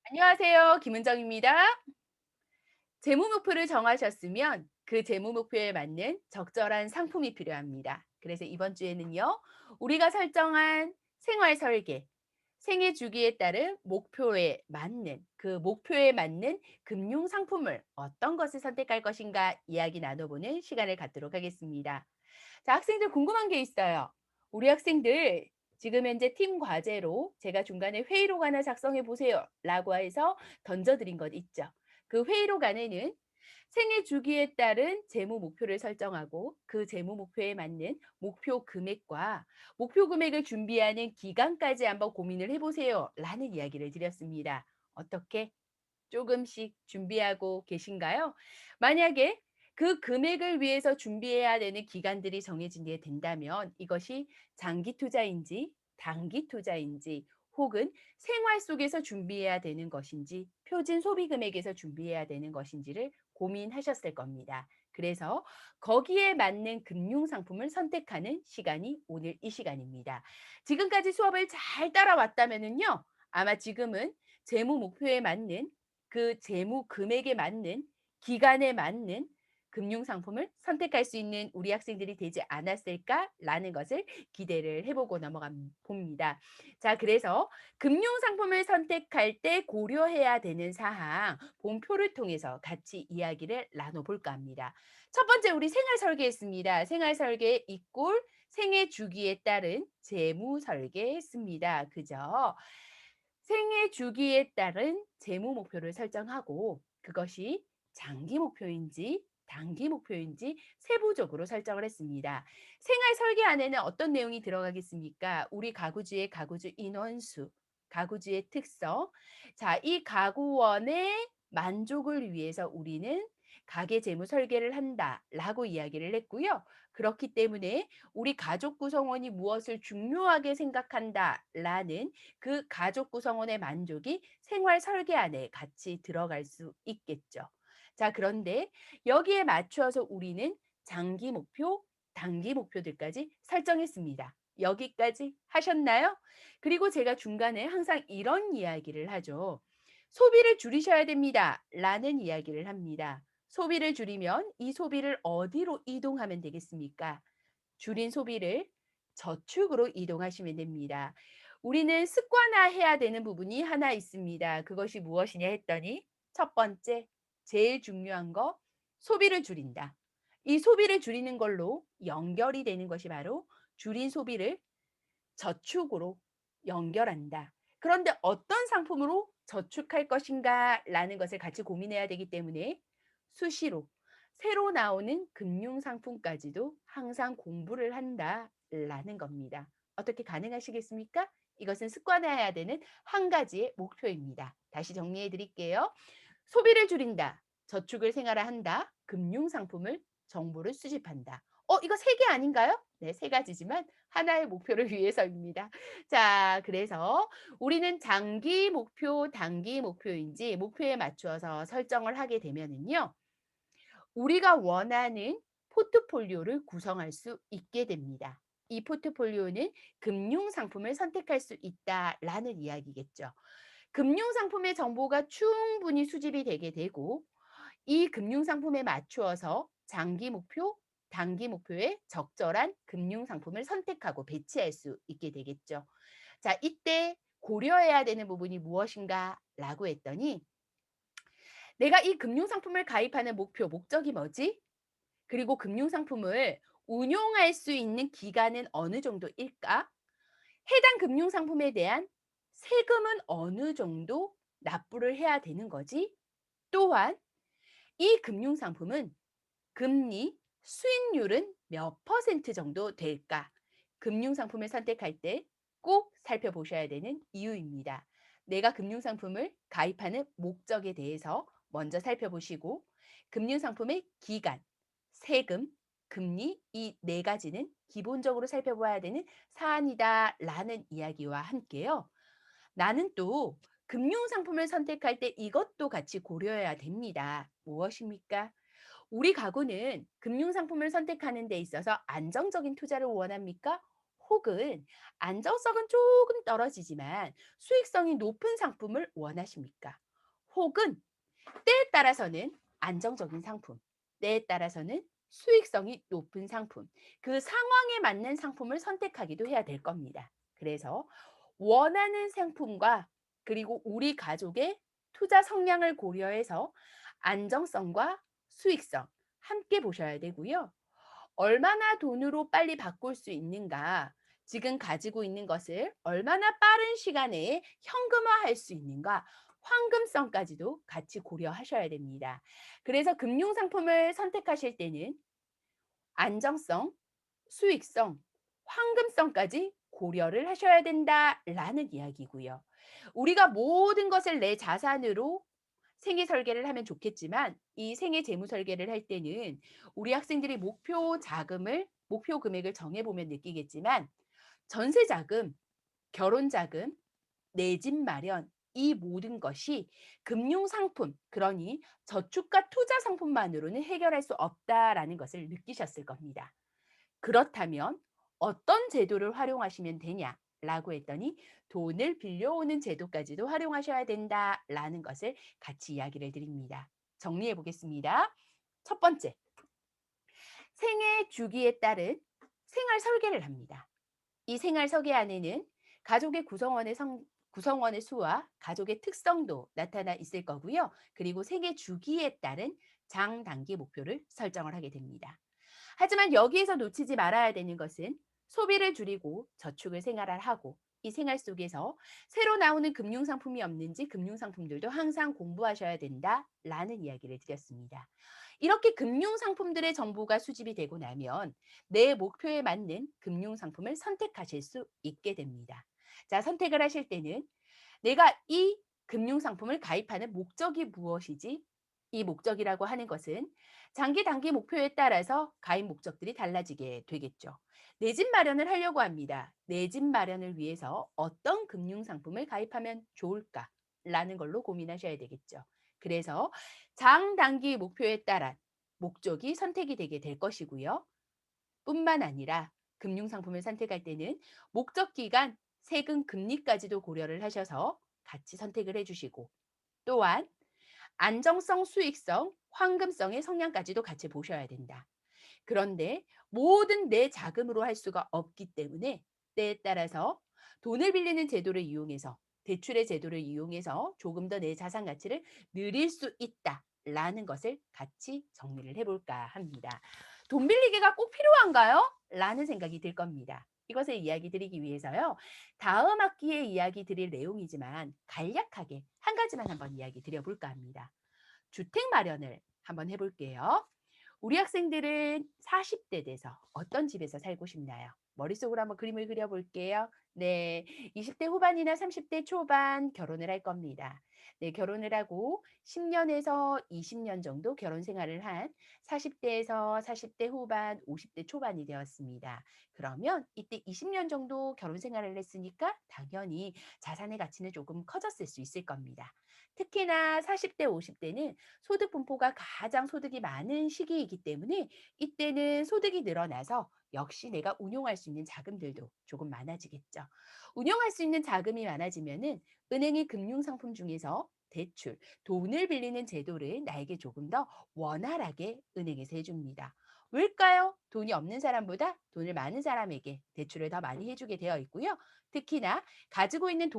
안녕하세요. 김은정입니다. 재무 목표를 정하셨으면 그 재무 목표에 맞는 적절한 상품이 필요합니다. 그래서 이번 주에는요, 우리가 설정한 생활 설계, 생애 주기에 따른 목표에 맞는 그 목표에 맞는 금융 상품을 어떤 것을 선택할 것인가 이야기 나눠보는 시간을 갖도록 하겠습니다. 자, 학생들 궁금한 게 있어요. 우리 학생들 지금 현재 팀 과제로 제가 중간에 회의록 하나 작성해 보세요. 라고 해서 던져드린 것 있죠. 그 회의록 안에는 생애 주기에 따른 재무 목표를 설정하고 그 재무 목표에 맞는 목표 금액과 목표 금액을 준비하는 기간까지 한번 고민을 해보세요. 라는 이야기를 드렸습니다. 어떻게 조금씩 준비하고 계신가요? 만약에 그 금액을 위해서 준비해야 되는 기간들이 정해지게 된다면 이것이 장기 투자인지 단기 투자인지 혹은 생활 속에서 준비해야 되는 것인지 표준 소비 금액에서 준비해야 되는 것인지를 고민하셨을 겁니다. 그래서 거기에 맞는 금융 상품을 선택하는 시간이 오늘 이 시간입니다. 지금까지 수업을 잘 따라왔다면은요. 아마 지금은 재무 목표에 맞는 그 재무 금액에 맞는 기간에 맞는 금융 상품을 선택할 수 있는 우리 학생들이 되지 않았을까라는 것을 기대를 해보고 넘어가 봅니다. 자, 그래서 금융 상품을 선택할 때 고려해야 되는 사항, 본표를 통해서 같이 이야기를 나눠볼까 합니다. 첫 번째, 우리 생활 설계했습니다. 생활 설계 이꼴 생애 주기에 따른 재무 설계했습니다. 그죠? 생애 주기에 따른 재무 목표를 설정하고 그것이 장기 목표인지 단기 목표인지 세부적으로 설정을 했습니다. 생활 설계 안에는 어떤 내용이 들어가겠습니까? 우리 가구주의 가구주 인원수, 가구주의 특성. 자, 이 가구원의 만족을 위해서 우리는 가계 재무 설계를 한다라고 이야기를 했고요. 그렇기 때문에 우리 가족 구성원이 무엇을 중요하게 생각한다라는 그 가족 구성원의 만족이 생활 설계 안에 같이 들어갈 수 있겠죠. 자, 그런데 여기에 맞추어서 우리는 장기 목표, 단기 목표들까지 설정했습니다. 여기까지 하셨나요? 그리고 제가 중간에 항상 이런 이야기를 하죠. 소비를 줄이셔야 됩니다. 라는 이야기를 합니다. 소비를 줄이면 이 소비를 어디로 이동하면 되겠습니까? 줄인 소비를 저축으로 이동하시면 됩니다. 우리는 습관화해야 되는 부분이 하나 있습니다. 그것이 무엇이냐 했더니 첫 번째, 제일 중요한 거 소비를 줄인다. 이 소비를 줄이는 걸로 연결이 되는 것이 바로 줄인 소비를 저축으로 연결한다. 그런데 어떤 상품으로 저축할 것인가라는 것을 같이 고민해야 되기 때문에 수시로 새로 나오는 금융 상품까지도 항상 공부를 한다라는 겁니다. 어떻게 가능하시겠습니까? 이것은 습관화해야 되는 한 가지의 목표입니다. 다시 정리해 드릴게요. 소비를 줄인다. 저축을 생활화한다. 금융 상품을 정보를 수집한다. 이거 세 개 아닌가요? 네, 세 가지지만 하나의 목표를 위해서입니다. 자, 그래서 우리는 장기 목표, 단기 목표인지 목표에 맞추어서 설정을 하게 되면은요. 우리가 원하는 포트폴리오를 구성할 수 있게 됩니다. 이 포트폴리오는 금융 상품을 선택할 수 있다라는 이야기겠죠. 금융 상품의 정보가 충분히 수집이 되게 되고 이 금융 상품에 맞추어서 장기 목표, 단기 목표에 적절한 금융 상품을 선택하고 배치할 수 있게 되겠죠. 자, 이때 고려해야 되는 부분이 무엇인가라고 했더니 내가 이 금융 상품을 가입하는 목표, 목적이 뭐지? 그리고 금융 상품을 운용할 수 있는 기간은 어느 정도일까? 해당 금융 상품에 대한 세금은 어느 정도 납부를 해야 되는 거지? 또한 이 금융 상품은 금리, 수익률은 몇 퍼센트 정도 될까? 금융 상품을 선택할 때 꼭 살펴보셔야 되는 이유입니다. 내가 금융 상품을 가입하는 목적에 대해서 먼저 살펴보시고 금융 상품의 기간, 세금, 금리 이 네 가지는 기본적으로 살펴봐야 되는 사안이다라는 이야기와 함께요. 나는 또 금융 상품을 선택할 때 이것도 같이 고려해야 됩니다. 무엇입니까? 우리 가구는 금융 상품을 선택하는 데 있어서 안정적인 투자를 원합니까? 혹은 안정성은 조금 떨어지지만 수익성이 높은 상품을 원하십니까? 혹은 때에 따라서는 안정적인 상품, 때에 따라서는 수익성이 높은 상품, 그 상황에 맞는 상품을 선택하기도 해야 될 겁니다. 그래서 원하는 상품과 그리고 우리 가족의 투자 성향을 고려해서 안정성과 수익성 함께 보셔야 되고요. 얼마나 돈으로 빨리 바꿀 수 있는가, 지금 가지고 있는 것을 얼마나 빠른 시간 내에 현금화할 수 있는가, 황금성까지도 같이 고려하셔야 됩니다. 그래서 금융상품을 선택하실 때는 안정성, 수익성, 황금성까지 고려를 하셔야 된다라는 이야기고요. 우리가 모든 것을 내 자산으로 생애 설계를 하면 좋겠지만 이 생애 재무 설계를 할 때는 우리 학생들이 목표 금액을 정해 보면 느끼겠지만 전세 자금, 결혼 자금, 내 집 마련 이 모든 것이 금융 상품, 그러니 저축과 투자 상품만으로는 해결할 수 없다라는 것을 느끼셨을 겁니다. 그렇다면 어떤 제도를 활용하시면 되냐라고 했더니 돈을 빌려오는 제도까지도 활용하셔야 된다라는 것을 같이 이야기를 드립니다. 정리해 보겠습니다. 첫 번째, 생애 주기에 따른 생활 설계를 합니다. 이 생활 설계 안에는 가족의 구성원의 수와 가족의 특성도 나타나 있을 거고요. 그리고 생애 주기에 따른 장단기 목표를 설정을 하게 됩니다. 하지만 여기에서 놓치지 말아야 되는 것은 소비를 줄이고 저축을 생활하고 이 생활 속에서 새로 나오는 금융상품이 없는지 금융상품들도 항상 공부하셔야 된다라는 이야기를 드렸습니다. 이렇게 금융상품들의 정보가 수집이 되고 나면 내 목표에 맞는 금융상품을 선택하실 수 있게 됩니다. 자, 선택을 하실 때는 내가 이 금융상품을 가입하는 목적이 무엇이지? 이 목적이라고 하는 것은 장기, 단기 목표에 따라서 가입 목적들이 달라지게 되겠죠. 내 집 마련을 하려고 합니다. 내 집 마련을 위해서 어떤 금융상품을 가입하면 좋을까? 라는 걸로 고민하셔야 되겠죠. 그래서 장, 단기 목표에 따라 목적이 선택이 되게 될 것이고요. 뿐만 아니라 금융상품을 선택할 때는 목적 기간, 세금 금리까지도 고려를 하셔서 같이 선택을 해주시고 또한 안정성, 수익성, 황금성의 성향까지도 같이 보셔야 된다. 그런데 모든 내 자금으로 할 수가 없기 때문에 때에 따라서 돈을 빌리는 제도를 이용해서 대출의 제도를 이용해서 조금 더 내 자산 가치를 늘릴 수 있다라는 것을 같이 정리를 해볼까 합니다. 돈 빌리기가 꼭 필요한가요? 라는 생각이 들 겁니다. 이것을 이야기 드리기 위해서요. 다음 학기에 이야기 드릴 내용이지만 간략하게 한 가지만 한번 이야기 드려볼까 합니다. 주택 마련을 한번 해볼게요. 우리 학생들은 40대 돼서 어떤 집에서 살고 싶나요? 머릿속으로 한번 그림을 그려볼게요. 네, 20대 후반이나 30대 초반 결혼을 할 겁니다. 네, 결혼을 하고 10년에서 20년 정도 결혼 생활을 한 40대에서 40대 후반, 50대 초반이 되었습니다. 그러면 이때 20년 정도 결혼 생활을 했으니까 당연히 자산의 가치는 조금 커졌을 수 있을 겁니다. 특히나 40대, 50대는 소득 분포가 가장 소득이 많은 시기이기 때문에 이때는 소득이 늘어나서 역시 내가 운용할 수 있는 자금들도 조금 많아지겠죠. 운용할 수 있는 자금이 많아지면은 은행의 금융상품 중에서 대출, 돈을 빌리는 제도를 나에게 조금 더 원활하게 은행에서 해줍니다. 왜일까요? 돈이 없는 사람보다 돈을 많은 사람에게 대출을 더 많이 해주게 되어 있고요. 특히나 가지고 있는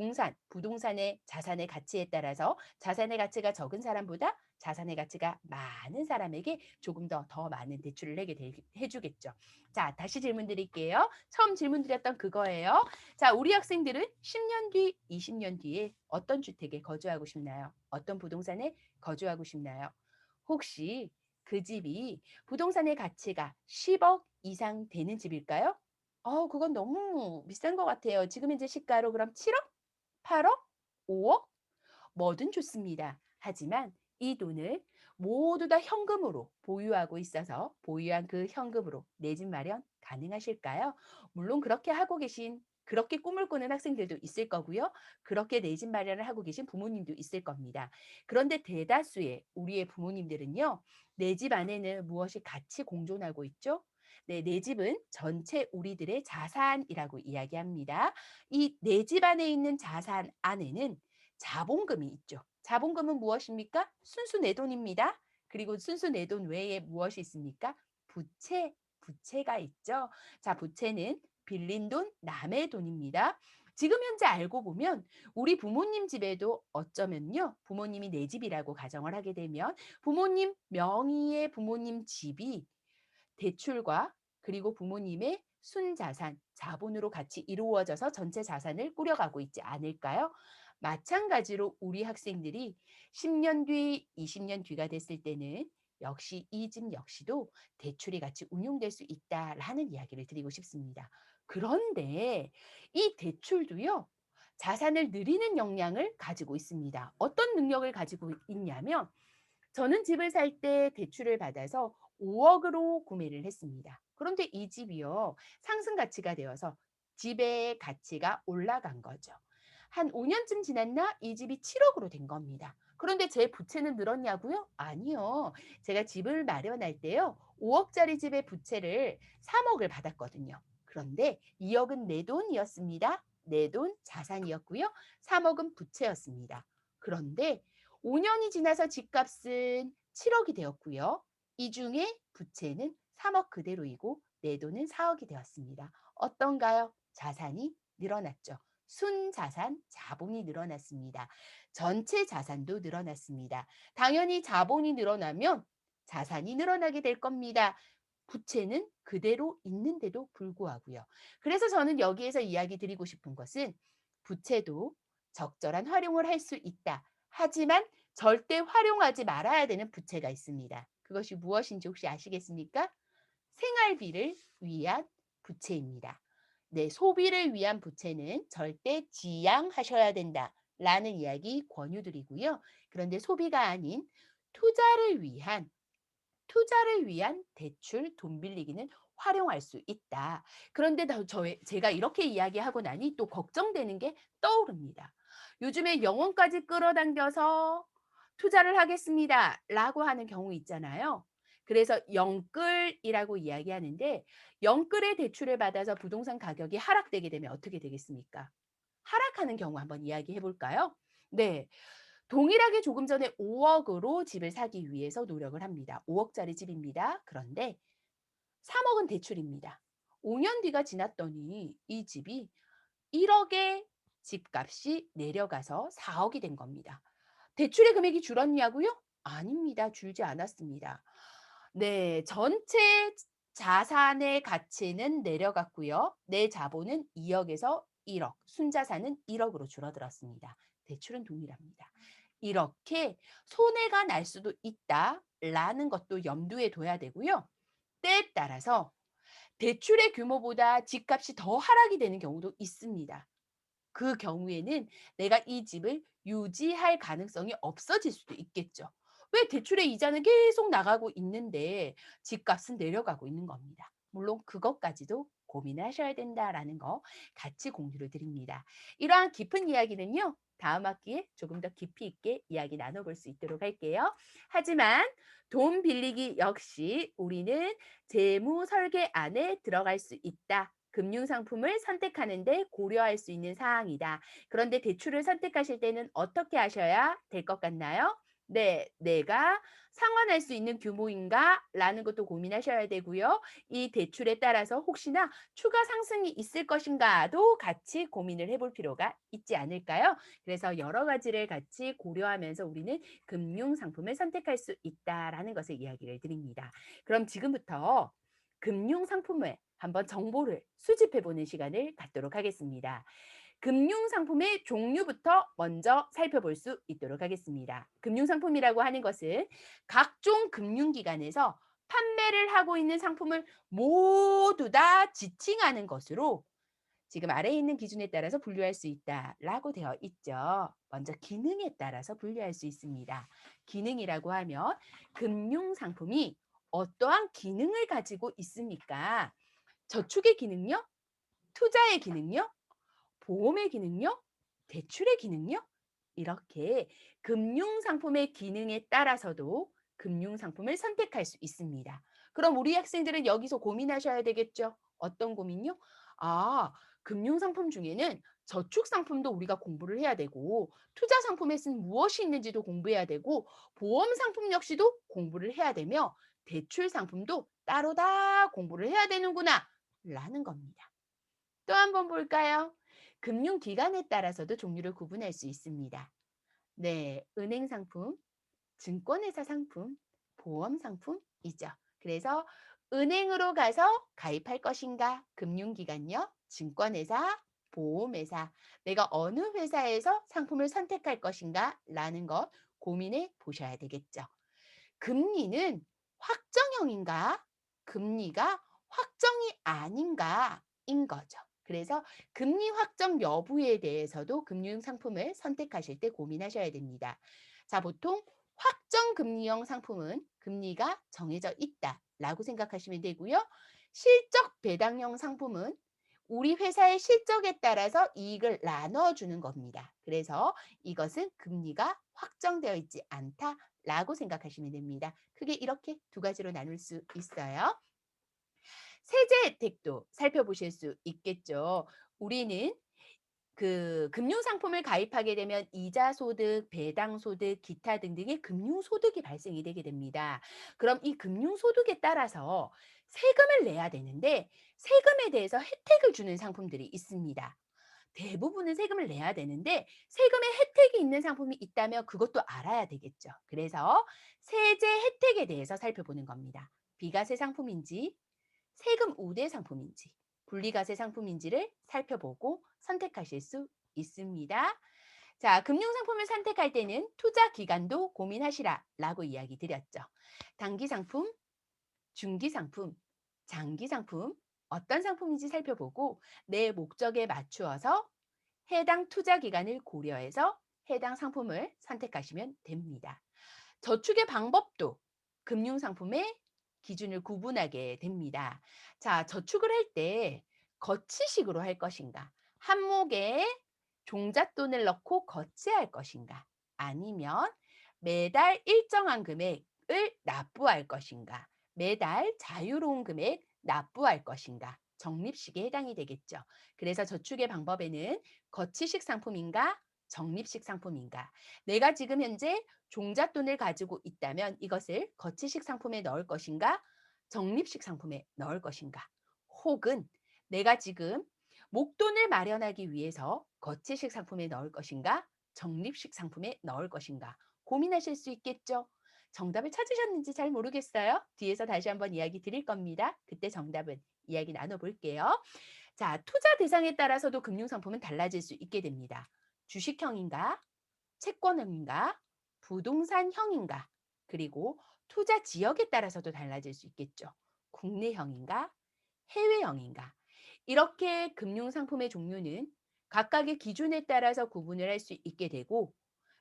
부동산의 자산의 가치에 따라서 자산의 가치가 적은 사람보다 자산의 가치가 많은 사람에게 조금 더 많은 대출을 해주겠죠. 자, 다시 질문 드릴게요. 처음 질문 드렸던 그거예요. 자, 우리 학생들은 10년 뒤, 20년 뒤에 어떤 주택에 거주하고 싶나요? 어떤 부동산에 거주하고 싶나요? 혹시 그 집이 부동산의 가치가 10억 이상 되는 집일까요? 그건 너무 비싼 것 같아요. 지금 현재 시가로 그럼 7억? 8억? 5억? 뭐든 좋습니다. 하지만 이 돈을 모두 다 현금으로 보유하고 있어서 보유한 그 현금으로 내 집 마련 가능하실까요? 물론 그렇게 꿈을 꾸는 학생들도 있을 거고요. 그렇게 내 집 마련을 하고 계신 부모님도 있을 겁니다. 그런데 대다수의 우리의 부모님들은요. 내 집 안에는 무엇이 같이 공존하고 있죠? 네, 내 집은 전체 우리들의 자산이라고 이야기합니다. 이 내 집 안에 있는 자산 안에는 자본금이 있죠. 자본금은 무엇입니까? 순수 내 돈입니다. 그리고 순수 내 돈 외에 무엇이 있습니까? 부채가 있죠. 자, 부채는 빌린 돈, 남의 돈입니다. 지금 현재 알고 보면 우리 부모님 집에도 어쩌면요. 부모님이 내 집이라고 가정을 하게 되면 부모님 명의의 부모님 집이 대출과 그리고 부모님의 순자산, 자본으로 같이 이루어져서 전체 자산을 꾸려가고 있지 않을까요? 마찬가지로 우리 학생들이 10년 뒤, 20년 뒤가 됐을 때는 역시 이 집 역시도 대출이 같이 운용될 수 있다라는 이야기를 드리고 싶습니다. 그런데 이 대출도요, 자산을 늘리는 역량을 가지고 있습니다. 어떤 능력을 가지고 있냐면, 저는 집을 살 때 대출을 받아서 5억으로 구매를 했습니다. 그런데 이 집이요, 상승 가치가 되어서 집의 가치가 올라간 거죠. 한 5년쯤 지났나 이 집이 7억으로 된 겁니다. 그런데 제 부채는 늘었냐고요? 아니요. 제가 집을 마련할 때요, 5억짜리 집의 부채를 3억을 받았거든요. 그런데 2억은 내 돈이었습니다. 내 돈 자산이었고요. 3억은 부채였습니다. 그런데 5년이 지나서 집값은 7억이 되었고요. 이 중에 부채는 3억 그대로이고 내 돈은 4억이 되었습니다. 어떤가요? 자산이 늘어났죠. 순자산, 자본이 늘어났습니다. 전체 자산도 늘어났습니다. 당연히 자본이 늘어나면 자산이 늘어나게 될 겁니다. 부채는 그대로 있는데도 불구하고요. 그래서 저는 여기에서 이야기 드리고 싶은 것은 부채도 적절한 활용을 할 수 있다. 하지만 절대 활용하지 말아야 되는 부채가 있습니다. 그것이 무엇인지 혹시 아시겠습니까? 생활비를 위한 부채입니다. 네, 소비를 위한 부채는 절대 지양하셔야 된다라는 이야기 권유드리고요. 그런데 소비가 아닌 투자를 위한 대출, 돈 빌리기는 활용할 수 있다. 그런데 제가 이렇게 이야기하고 나니 또 걱정되는 게 떠오릅니다. 요즘에 영혼까지 끌어당겨서 투자를 하겠습니다라고 하는 경우 있잖아요. 그래서 영끌이라고 이야기하는데, 영끌의 대출을 받아서 부동산 가격이 하락되게 되면 어떻게 되겠습니까? 하락하는 경우 한번 이야기해 볼까요? 네. 동일하게 조금 전에 5억으로 집을 사기 위해서 노력을 합니다. 5억짜리 집입니다. 그런데 3억은 대출입니다. 5년 뒤가 지났더니 이 집이 1억의 집값이 내려가서 4억이 된 겁니다. 대출의 금액이 줄었냐고요? 아닙니다. 줄지 않았습니다. 네, 전체 자산의 가치는 내려갔고요. 내 자본은 2억에서 1억, 순자산은 1억으로 줄어들었습니다. 대출은 동일합니다. 이렇게 손해가 날 수도 있다라는 것도 염두에 둬야 되고요. 때에 따라서 대출의 규모보다 집값이 더 하락이 되는 경우도 있습니다. 그 경우에는 내가 이 집을 유지할 가능성이 없어질 수도 있겠죠. 왜 대출의 이자는 계속 나가고 있는데 집값은 내려가고 있는 겁니다. 물론 그것까지도 고민하셔야 된다라는 거 같이 공유를 드립니다. 이러한 깊은 이야기는요, 다음 학기에 조금 더 깊이 있게 이야기 나눠볼 수 있도록 할게요. 하지만 돈 빌리기 역시 우리는 재무 설계 안에 들어갈 수 있다. 금융상품을 선택하는데 고려할 수 있는 사항이다. 그런데 대출을 선택하실 때는 어떻게 하셔야 될 것 같나요? 네, 내가 상환할 수 있는 규모인가? 라는 것도 고민하셔야 되고요. 이 대출에 따라서 혹시나 추가 상승이 있을 것인가도 같이 고민을 해볼 필요가 있지 않을까요? 그래서 여러 가지를 같이 고려하면서 우리는 금융상품을 선택할 수 있다라는 것을 이야기를 드립니다. 그럼 지금부터 금융상품을 한번 정보를 수집해 보는 시간을 갖도록 하겠습니다. 금융상품의 종류부터 먼저 살펴볼 수 있도록 하겠습니다. 금융상품이라고 하는 것은 각종 금융기관에서 판매를 하고 있는 상품을 모두 다 지칭하는 것으로 지금 아래에 있는 기준에 따라서 분류할 수 있다라고 되어 있죠. 먼저 기능에 따라서 분류할 수 있습니다. 기능이라고 하면 금융상품이 어떠한 기능을 가지고 있습니까? 저축의 기능요? 투자의 기능요? 보험의 기능요? 대출의 기능요? 이렇게 금융상품의 기능에 따라서도 금융상품을 선택할 수 있습니다. 그럼 우리 학생들은 여기서 고민하셔야 되겠죠. 어떤 고민요? 아, 금융상품 중에는 저축상품도 우리가 공부를 해야 되고, 투자상품에 쓴 무엇이 있는지도 공부해야 되고, 보험상품 역시도 공부를 해야 되며, 대출상품도 따로 다 공부를 해야 되는구나. 라는 겁니다. 또 한번 볼까요? 금융기관에 따라서도 종류를 구분할 수 있습니다. 네, 은행상품, 증권회사 상품, 보험 상품이죠. 그래서 은행으로 가서 가입할 것인가? 금융기관요, 증권회사, 보험회사. 내가 어느 회사에서 상품을 선택할 것인가? 라는 것 고민해 보셔야 되겠죠. 금리는 확정형인가? 금리가 확정이 아닌가인 거죠. 그래서 금리 확정 여부에 대해서도 금융상품을 선택하실 때 고민하셔야 됩니다. 자, 보통 확정 금리형 상품은 금리가 정해져 있다라고 생각하시면 되고요. 실적 배당형 상품은 우리 회사의 실적에 따라서 이익을 나눠주는 겁니다. 그래서 이것은 금리가 확정되어 있지 않다라고 생각하시면 됩니다. 크게 이렇게 두 가지로 나눌 수 있어요. 세제 혜택도 살펴보실 수 있겠죠. 우리는 그 금융상품을 가입하게 되면 이자 소득, 배당 소득, 기타 등등의 금융 소득이 발생이 되게 됩니다. 그럼 이 금융 소득에 따라서 세금을 내야 되는데 세금에 대해서 혜택을 주는 상품들이 있습니다. 대부분은 세금을 내야 되는데 세금의 혜택이 있는 상품이 있다면 그것도 알아야 되겠죠. 그래서 세제 혜택에 대해서 살펴보는 겁니다. 비과세 상품인지 세금 우대 상품인지 분리과세 상품인지를 살펴보고 선택하실 수 있습니다. 자, 금융상품을 선택할 때는 투자 기간도 고민하시라라고 이야기 드렸죠. 단기 상품, 중기 상품, 장기 상품, 어떤 상품인지 살펴보고 내 목적에 맞추어서 해당 투자 기간을 고려해서 해당 상품을 선택하시면 됩니다. 저축의 방법도 금융상품의 기준을 구분하게 됩니다. 자, 저축을 할 때 거치식으로 할 것인가? 한목에 종잣돈을 넣고 거치할 것인가? 아니면 매달 일정한 금액을 납부할 것인가? 매달 자유로운 금액 납부할 것인가? 적립식에 해당이 되겠죠. 그래서 저축의 방법에는 거치식 상품인가? 적립식 상품인가? 내가 지금 현재 종잣돈을 가지고 있다면 이것을 거치식 상품에 넣을 것인가? 적립식 상품에 넣을 것인가? 혹은 내가 지금 목돈을 마련하기 위해서 거치식 상품에 넣을 것인가? 적립식 상품에 넣을 것인가? 고민하실 수 있겠죠? 정답을 찾으셨는지 잘 모르겠어요. 뒤에서 다시 한번 이야기 드릴 겁니다. 그때 정답은 이야기 나눠볼게요. 자, 투자 대상에 따라서도 금융상품은 달라질 수 있게 됩니다. 주식형인가? 채권형인가? 부동산형인가? 그리고 투자 지역에 따라서도 달라질 수 있겠죠. 국내형인가? 해외형인가? 이렇게 금융상품의 종류는 각각의 기준에 따라서 구분을 할 수 있게 되고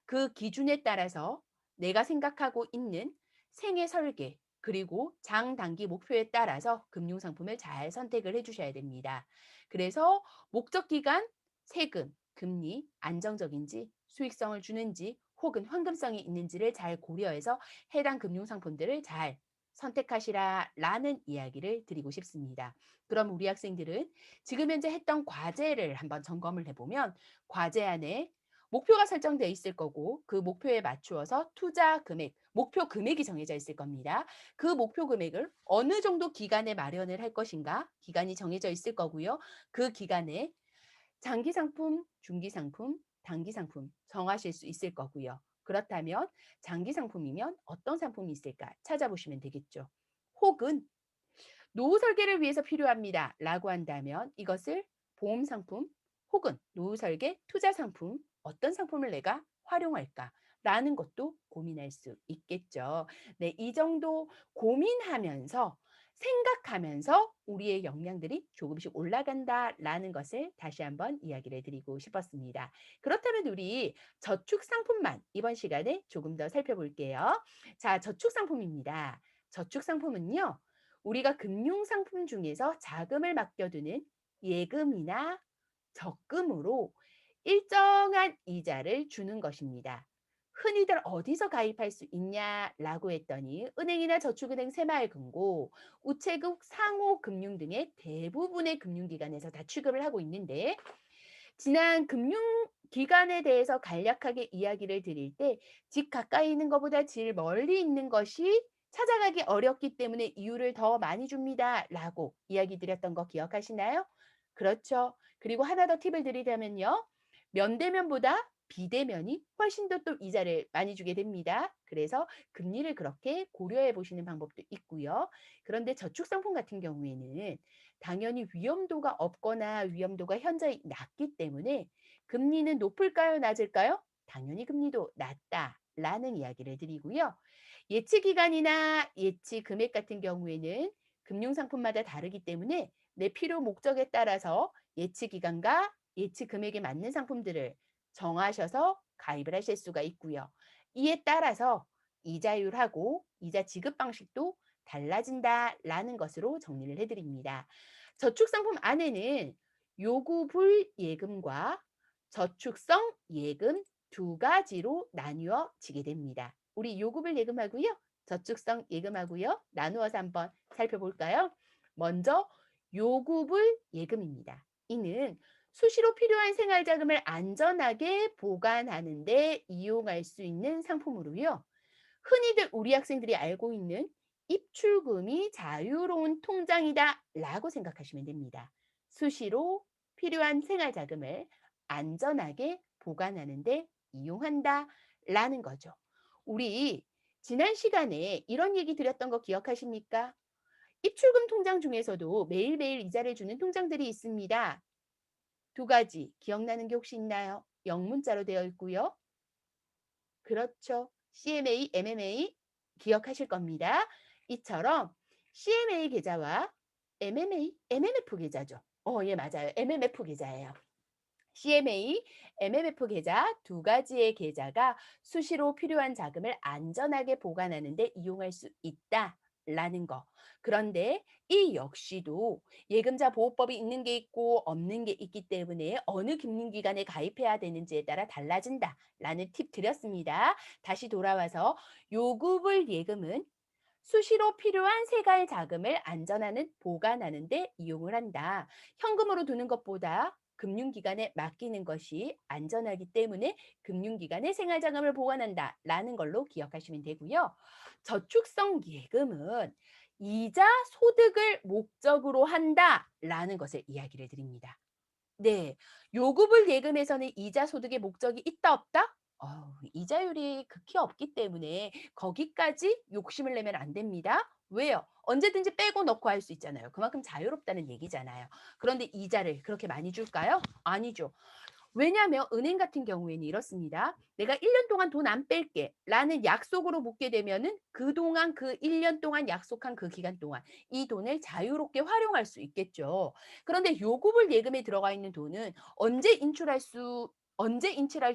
그 기준에 따라서 내가 생각하고 있는 생애 설계 그리고 장단기 목표에 따라서 금융상품을 잘 선택을 해 주셔야 됩니다. 그래서 목적 기간, 세금, 금리 안정적인지 수익성을 주는지 혹은 황금성이 있는지를 잘 고려해서 해당 금융상품들을 잘 선택하시라라는 이야기를 드리고 싶습니다. 그럼 우리 학생들은 지금 현재 했던 과제를 한번 점검을 해보면 과제 안에 목표가 설정되어 있을 거고 그 목표에 맞추어서 투자 금액, 목표 금액이 정해져 있을 겁니다. 그 목표 금액을 어느 정도 기간에 마련을 할 것인가 기간이 정해져 있을 거고요. 그 기간에 장기 상품, 중기 상품, 단기 상품 정하실 수 있을 거고요. 그렇다면 장기 상품이면 어떤 상품이 있을까 찾아보시면 되겠죠. 혹은 노후 설계를 위해서 필요합니다. 라고 한다면 이것을 보험 상품 혹은 노후 설계 투자 상품 어떤 상품을 내가 활용할까? 라는 것도 고민할 수 있겠죠. 네, 이 정도 고민하면서 생각하면서 우리의 역량들이 조금씩 올라간다라는 것을 다시 한번 이야기를 드리고 싶었습니다. 그렇다면 우리 저축 상품만 이번 시간에 조금 더 살펴볼게요. 자, 저축 상품입니다. 저축 상품은요. 우리가 금융상품 중에서 자금을 맡겨두는 예금이나 적금으로 일정한 이자를 주는 것입니다. 흔히들 어디서 가입할 수 있냐라고 했더니 은행이나 저축은행 새마을금고, 우체국 상호금융 등의 대부분의 금융기관에서 다 취급을 하고 있는데, 지난 금융기관에 대해서 간략하게 이야기를 드릴 때 집 가까이 있는 것보다 질 멀리 있는 것이 찾아가기 어렵기 때문에 이유를 더 많이 줍니다라고 이야기 드렸던 거 기억하시나요? 그렇죠. 그리고 하나 더 팁을 드리자면요. 면대면보다 비대면이 훨씬 더 또 이자를 많이 주게 됩니다. 그래서 금리를 그렇게 고려해 보시는 방법도 있고요. 그런데 저축상품 같은 경우에는 당연히 위험도가 없거나 위험도가 현저히 낮기 때문에 금리는 높을까요, 낮을까요? 당연히 금리도 낮다라는 이야기를 드리고요. 예치 기간이나 예치 금액 같은 경우에는 금융 상품마다 다르기 때문에 내 필요 목적에 따라서 예치 기간과 예치 금액에 맞는 상품들을 정하셔서 가입을 하실 수가 있고요. 이에 따라서 이자율하고 이자 지급 방식도 달라진다라는 것으로 정리를 해 드립니다. 저축상품 안에는 요구불 예금과 저축성 예금 두 가지로 나뉘어지게 됩니다. 우리 요구불 예금하고요. 저축성 예금하고요. 나누어서 한번 살펴볼까요? 먼저 요구불 예금입니다. 이는 수시로 필요한 생활자금을 안전하게 보관하는 데 이용할 수 있는 상품으로요. 흔히들 우리 학생들이 알고 있는 입출금이 자유로운 통장이다라고 생각하시면 됩니다. 수시로 필요한 생활 자금을 안전하게 보관하는 데 이용한다라는 거죠. 우리 지난 시간에 이런 얘기 드렸던 거 기억하십니까? 입출금 통장 중에서도 매일매일 이자를 주는 통장들이 있습니다. 두 가지 기억나는 게 혹시 있나요? 영문자로 되어 있고요. 그렇죠. CMA, MMA 기억하실 겁니다. 이처럼 CMA 계좌와 MMA, MMF 계좌죠. 예, 맞아요. MMF 계좌예요. CMA, MMF 계좌 두 가지의 계좌가 수시로 필요한 자금을 안전하게 보관하는 데 이용할 수 있다라는 거. 그런데 이 역시도 예금자 보호법이 있는 게 있고 없는 게 있기 때문에 어느 금융기관에 가입해야 되는지에 따라 달라진다라는 팁 드렸습니다. 다시 돌아와서 요구불 예금은 수시로 필요한 세갈 자금을 안전하는 보관하는 데 이용을 한다. 현금으로 두는 것보다 금융기관에 맡기는 것이 안전하기 때문에 금융기관에 생활자금을 보관한다라는 걸로 기억하시면 되고요. 저축성 예금은 이자 소득을 목적으로 한다라는 것을 이야기를 드립니다. 네. 요구불 예금에서는 이자 소득의 목적이 있다 없다? 이자율이 극히 없기 때문에 거기까지 욕심을 내면 안 됩니다. 왜요? 언제든지 빼고 넣고 할 수 있잖아요. 그만큼 자유롭다는 얘기잖아요. 그런데 이자를 그렇게 많이 줄까요? 아니죠. 왜냐하면 은행 같은 경우에는 이렇습니다. "내가 1년 동안 돈 안 뺄게." 라는 약속으로 묻게 되면은 그동안 그 1년 동안 약속한 그 기간 동안 이 돈을 자유롭게 활용할 수 있겠죠. 그런데 요구불 예금에 들어가 있는 돈은 언제 인출할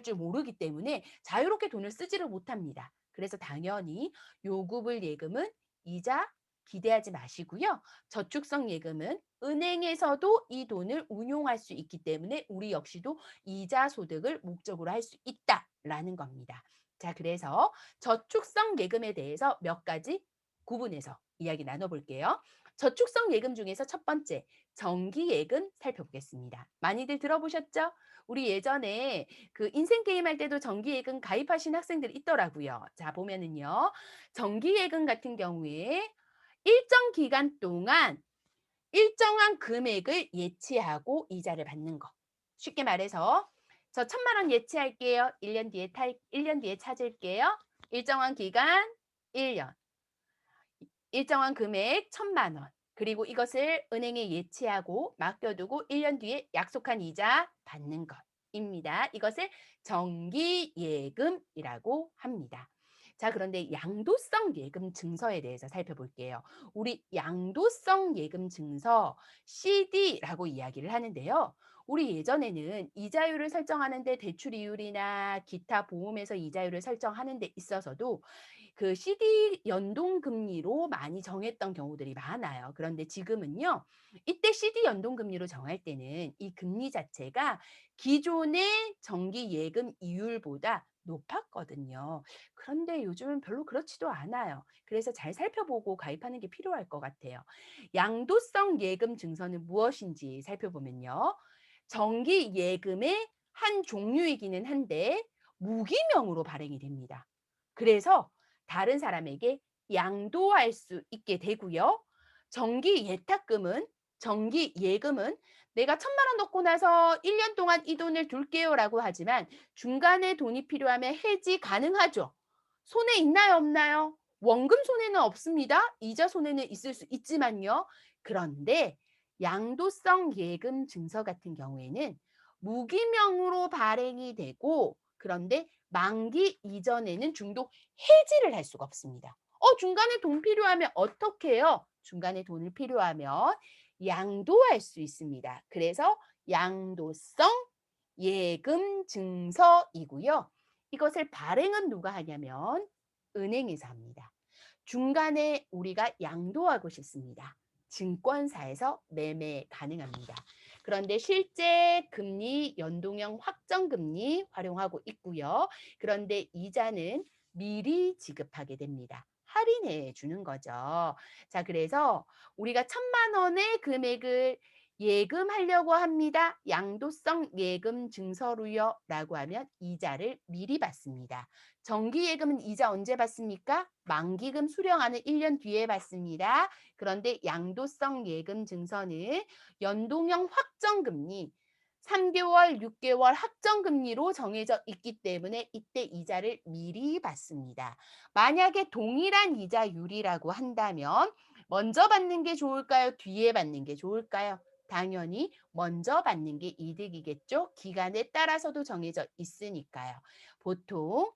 줄 모르기 때문에 자유롭게 돈을 쓰지를 못합니다. 그래서 당연히 요구불 예금은 이자 기대하지 마시고요. 저축성 예금은 은행에서도 이 돈을 운용할 수 있기 때문에 우리 역시도 이자 소득을 목적으로 할 수 있다라는 겁니다. 자, 그래서 저축성 예금에 대해서 몇 가지 구분해서 이야기 나눠볼게요. 저축성 예금 중에서 첫 번째, 정기 예금 살펴보겠습니다. 많이들 들어보셨죠? 우리 예전에 그 인생 게임 할 때도 정기 예금 가입하신 학생들이 있더라고요. 자, 보면은요. 정기 예금 같은 경우에 일정 기간 동안 일정한 금액을 예치하고 이자를 받는 거. 쉽게 말해서 저 1,000,000원 예치할게요. 1년 뒤에 찾을게요. 일정한 기간 1 년. 일정한 금액 1,000,000원. 그리고 이것을 은행에 예치하고 맡겨두고 1년 뒤에 약속한 이자 받는 것입니다. 이것을 정기예금이라고 합니다. 자, 그런데 양도성 예금 증서에 대해서 살펴볼게요. 우리 양도성 예금 증서 CD라고 이야기를 하는데요. 우리 예전에는 이자율을 설정하는 데 대출 이율이나 기타 보험에서 이자율을 설정하는 데 있어서도 그 CD 연동금리로 많이 정했던 경우들이 많아요. 그런데 지금은요. 이때 CD 연동금리로 정할 때는 이 금리 자체가 기존의 정기 예금 이율보다 높았거든요. 그런데 요즘은 별로 그렇지도 않아요. 그래서 잘 살펴보고 가입하는 게 필요할 것 같아요. 양도성 예금 증서는 무엇인지 살펴보면요. 정기 예금의 한 종류이기는 한데 무기명으로 발행이 됩니다. 그래서 다른 사람에게 양도할 수 있게 되고요. 정기 예탁금은 정기 예금은 내가 1,000만 원 넣고 나서 1년 동안 이 돈을 둘게요라고 하지만 중간에 돈이 필요하면 해지 가능하죠. 손해 있나요, 없나요? 원금 손해는 없습니다. 이자 손해는 있을 수 있지만요. 그런데 양도성 예금 증서 같은 경우에는 무기명으로 발행이 되고 그런데 만기 이전에는 중도 해지를 할 수가 없습니다. 중간에 돈 필요하면 어떻게 해요? 중간에 돈을 필요하면 양도할 수 있습니다. 그래서 양도성 예금 증서이고요. 이것을 발행은 누가 하냐면 은행에서 합니다. 중간에 우리가 양도하고 싶습니다. 증권사에서 매매 가능합니다. 그런데 실제 금리 연동형 확정금리 활용하고 있고요. 그런데 이자는 미리 지급하게 됩니다. 할인해 주는 거죠. 자, 그래서 우리가 1,000만 원의 금액을 예금하려고 합니다. 양도성 예금 증서로요. 라고 하면 이자를 미리 받습니다. 정기예금은 이자 언제 받습니까? 만기금 수령하는 1년 뒤에 받습니다. 그런데 양도성 예금 증서는 연동형 확정금리 3개월, 6개월 확정금리로 정해져 있기 때문에 이때 이자를 미리 받습니다. 만약에 동일한 이자율이라고 한다면 먼저 받는 게 좋을까요? 뒤에 받는 게 좋을까요? 당연히 먼저 받는 게 이득이겠죠. 기간에 따라서도 정해져 있으니까요. 보통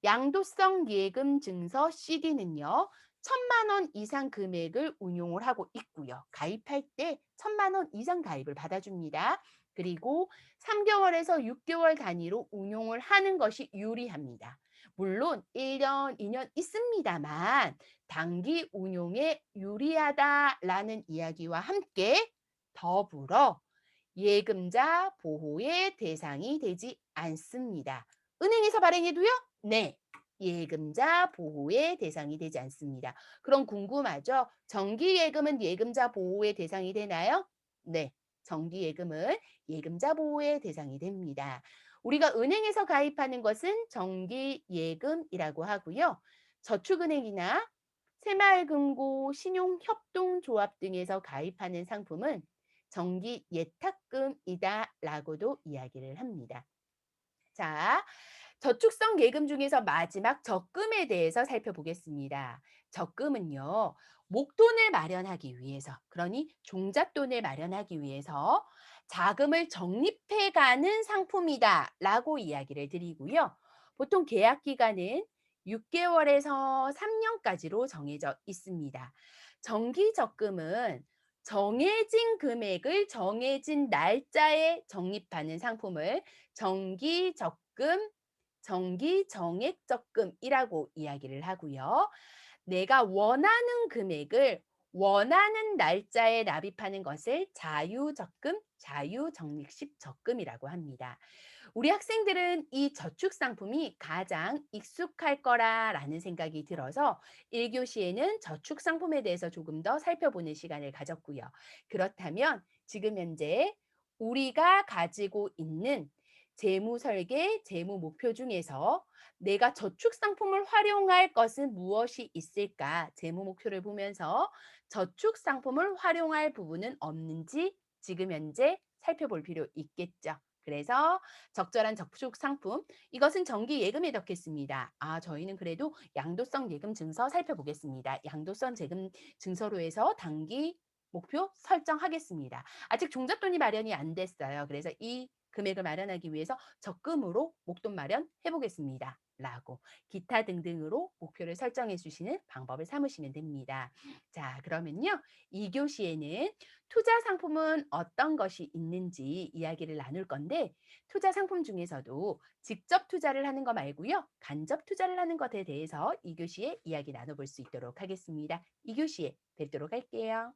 양도성 예금 증서 CD는요. 1,000만 원 이상 금액을 운용을 하고 있고요. 가입할 때 1,000만 원 이상 가입을 받아줍니다. 그리고 3개월에서 6개월 단위로 운용을 하는 것이 유리합니다. 물론 1년, 2년 있습니다만 단기 운용에 유리하다라는 이야기와 함께 더불어 예금자 보호의 대상이 되지 않습니다. 은행에서 발행해도요? 네. 예금자 보호의 대상이 되지 않습니다. 그럼 궁금하죠? 정기예금은 예금자 보호의 대상이 되나요? 네. 정기예금은 예금자 보호의 대상이 됩니다. 우리가 은행에서 가입하는 것은 정기예금이라고 하고요. 저축은행이나 새마을금고, 신용협동조합 등에서 가입하는 상품은 정기 예탁금이다라고도 이야기를 합니다. 자, 저축성 예금 중에서 마지막 적금에 대해서 살펴보겠습니다. 적금은요, 목돈을 마련하기 위해서, 그러니 종잣돈을 마련하기 위해서 자금을 적립해가는 상품이다라고 이야기를 드리고요. 보통 계약 기간은 6개월에서 3년까지로 정해져 있습니다. 정기 적금은 정해진 금액을 정해진 날짜에 적립하는 상품을 정기 적금, 정기 정액 적금이라고 이야기를 하고요. 내가 원하는 금액을 원하는 날짜에 납입하는 것을 자유적금, 자유적립식 적금이라고 합니다. 우리 학생들은 이 저축 상품이 가장 익숙할 거라라는 생각이 들어서 1교시에는 저축 상품에 대해서 조금 더 살펴보는 시간을 가졌고요. 그렇다면 지금 현재 우리가 가지고 있는 재무 설계, 재무 목표 중에서 내가 저축 상품을 활용할 것은 무엇이 있을까? 재무 목표를 보면서 저축 상품을 활용할 부분은 없는지 지금 현재 살펴볼 필요 있겠죠. 그래서 적절한 저축 상품, 이것은 정기 예금에 넣겠습니다. 저희는 그래도 양도성 예금 증서 살펴보겠습니다. 양도성 예금 증서로 해서 단기 목표 설정하겠습니다. 아직 종잣돈이 마련이 안 됐어요. 그래서 이 금액을 마련하기 위해서 적금으로 목돈 마련해 보겠습니다. 라고 기타 등등으로 목표를 설정해 주시는 방법을 삼으시면 됩니다. 자, 그러면요. 2교시에는 투자 상품은 어떤 것이 있는지 이야기를 나눌 건데 투자 상품 중에서도 직접 투자를 하는 거 말고요. 간접 투자를 하는 것에 대해서 2교시에 이야기 나눠볼 수 있도록 하겠습니다. 2교시에 뵙도록 할게요.